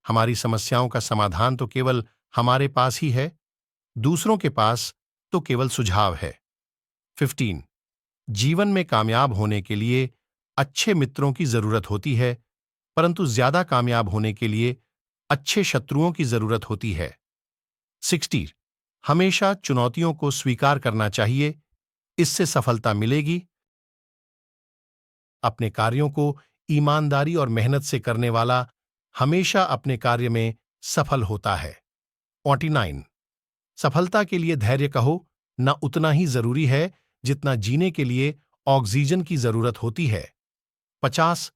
हमारी समस्याओं का समाधान तो केवल हमारे पास ही है, दूसरों के पास तो केवल सुझाव है। 15 जीवन में कामयाब होने के लिए अच्छे मित्रों की जरूरत होती है, परंतु ज्यादा कामयाब होने के लिए अच्छे शत्रुओं की जरूरत होती है। 60 हमेशा चुनौतियों को स्वीकार करना चाहिए, इससे सफलता मिलेगी। अपने कार्यों को ईमानदारी और मेहनत से करने वाला हमेशा अपने कार्य में सफल होता है। 49 सफलता के लिए धैर्य कहो न उतना ही जरूरी है जितना जीने के लिए ऑक्सीजन की जरूरत होती है। 50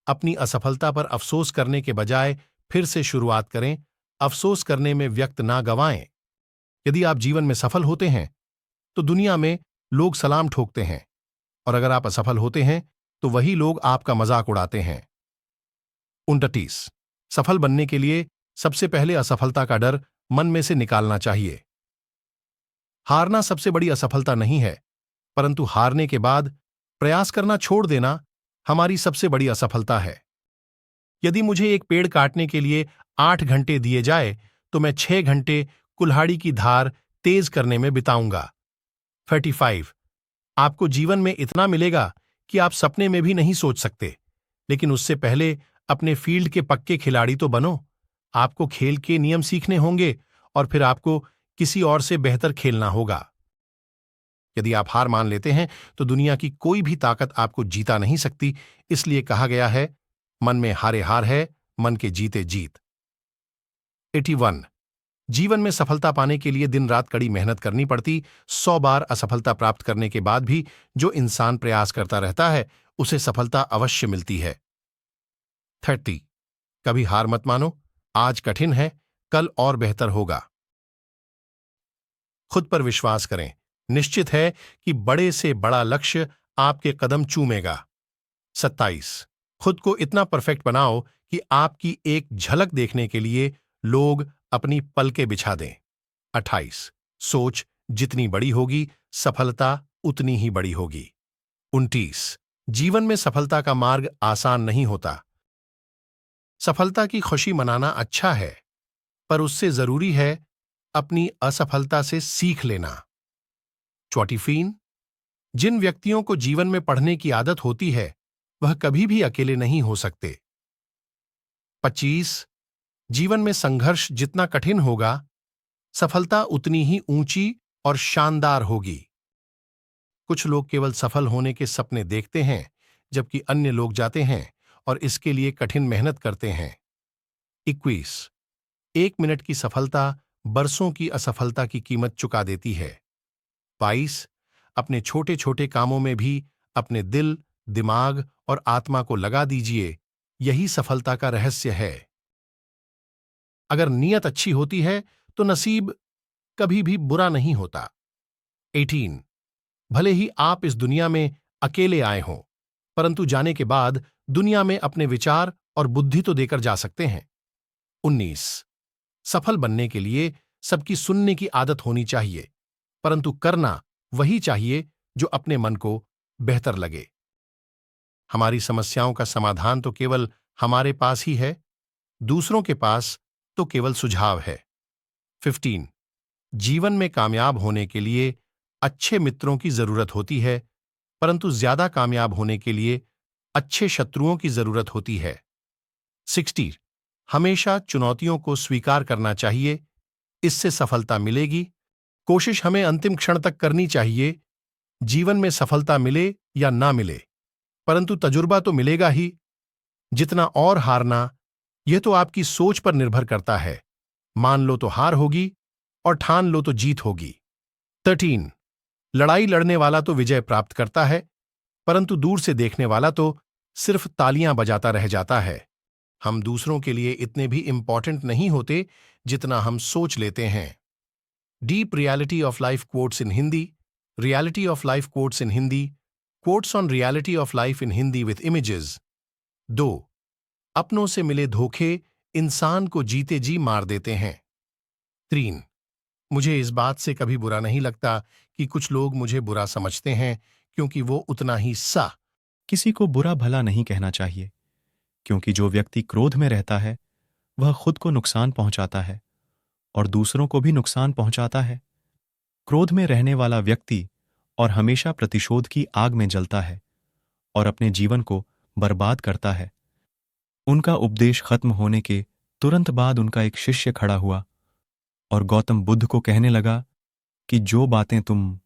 अपनी असफलता पर अफसोस करने के बजाय फिर से शुरुआत करें, अफसोस करने में वक्त ना गंवाएं। यदि आप जीवन में सफल होते हैं तो दुनिया में लोग सलाम ठोकते हैं, और अगर आप असफल होते हैं तो वही लोग आपका मजाक उड़ाते हैं। 29 सफल बनने के लिए सबसे पहले असफलता का डर मन में से निकालना चाहिए। हारना सबसे बड़ी असफलता नहीं है, परंतु हारने के बाद प्रयास करना छोड़ देना हमारी सबसे बड़ी असफलता है। यदि मुझे एक पेड़ काटने के लिए 8 घंटे दिए जाए तो मैं 6 घंटे कुल्हाड़ी की धार तेज करने में बिताऊंगा। 35 आपको जीवन में इतना मिलेगा कि आप सपने में भी नहीं सोच सकते, लेकिन उससे पहले अपने फील्ड के पक्के खिलाड़ी तो बनो। आपको खेल के नियम सीखने होंगे और फिर आपको किसी और से बेहतर खेलना होगा। यदि आप हार मान लेते हैं तो दुनिया की कोई भी ताकत आपको जीता नहीं सकती। इसलिए कहा गया है, मन में हारे हार है, मन के जीते जीत। 81 जीवन में सफलता पाने के लिए दिन रात कड़ी मेहनत करनी पड़ती। 100 बार असफलता प्राप्त करने के बाद भी जो इंसान प्रयास करता रहता है उसे सफलता अवश्य मिलती है। 30 कभी हार मत मानो, आज कठिन है, कल और बेहतर होगा। खुद पर विश्वास करें, निश्चित है कि बड़े से बड़ा लक्ष्य आपके कदम चूमेगा। 27 खुद को इतना परफेक्ट बनाओ कि आपकी एक झलक देखने के लिए लोग अपनी पलकें बिछा दें। 28 सोच जितनी बड़ी होगी, सफलता उतनी ही बड़ी होगी। 29 जीवन में सफलता का मार्ग आसान नहीं होता। सफलता की खुशी मनाना अच्छा है, पर उससे जरूरी है अपनी असफलता से सीख लेना। 44 जिन व्यक्तियों को जीवन में पढ़ने की आदत होती है वह कभी भी अकेले नहीं हो सकते। 25 जीवन में संघर्ष जितना कठिन होगा, सफलता उतनी ही ऊंची और शानदार होगी। कुछ लोग केवल सफल होने के सपने देखते हैं, जबकि अन्य लोग जाते हैं और इसके लिए कठिन मेहनत करते हैं। 21 1 मिनट की सफलता बरसों की असफलता की कीमत चुका देती है। 22 अपने छोटे छोटे कामों में भी अपने दिल, दिमाग और आत्मा को लगा दीजिए, यही सफलता का रहस्य है। अगर नीयत अच्छी होती है तो नसीब कभी भी बुरा नहीं होता। 18 भले ही आप इस दुनिया में अकेले आए हों, परंतु जाने के बाद दुनिया में अपने विचार और बुद्धि तो देकर जा सकते हैं। 19 सफल बनने के लिए सबकी सुनने की आदत होनी चाहिए, परंतु करना वही चाहिए जो अपने मन को बेहतर लगे। हमारी समस्याओं का समाधान तो केवल हमारे पास ही है, दूसरों के पास तो केवल सुझाव है। 15 जीवन में कामयाब होने के लिए अच्छे मित्रों की जरूरत होती है, परंतु ज्यादा कामयाब होने के लिए अच्छे शत्रुओं की जरूरत होती है। 60 हमेशा चुनौतियों को स्वीकार करना चाहिए, इससे सफलता मिलेगी। कोशिश हमें अंतिम क्षण तक करनी चाहिए। जीवन में सफलता मिले या ना मिले, परंतु तजुर्बा तो मिलेगा ही। जितना और हारना, यह तो आपकी सोच पर निर्भर करता है। मान लो तो हार होगी और ठान लो तो जीत होगी। 13 लड़ाई लड़ने वाला तो विजय प्राप्त करता है, परंतु दूर से देखने वाला तो सिर्फ तालियां बजाता रह जाता है। हम दूसरों के लिए इतने भी इंपॉर्टेंट नहीं होते जितना हम सोच लेते हैं। Deep reality of life quotes in Hindi, reality of life quotes in Hindi, quotes on reality of life in Hindi with images. 2 अपनों से मिले धोखे इंसान को जीते जी मार देते हैं। 3 मुझे इस बात से कभी बुरा नहीं लगता कि कुछ लोग मुझे बुरा समझते हैं, क्योंकि वो उतना ही किसी को बुरा भला नहीं कहना चाहिए, क्योंकि जो व्यक्ति क्रोध में रहता है वह खुद को नुकसान पहुंचाता है और दूसरों को भी नुकसान पहुंचाता है। क्रोध में रहने वाला व्यक्ति और हमेशा प्रतिशोध की आग में जलता है और अपने जीवन को बर्बाद करता है। उनका उपदेश खत्म होने के तुरंत बाद उनका एक शिष्य खड़ा हुआ और गौतम बुद्ध को कहने लगा कि जो बातें तुम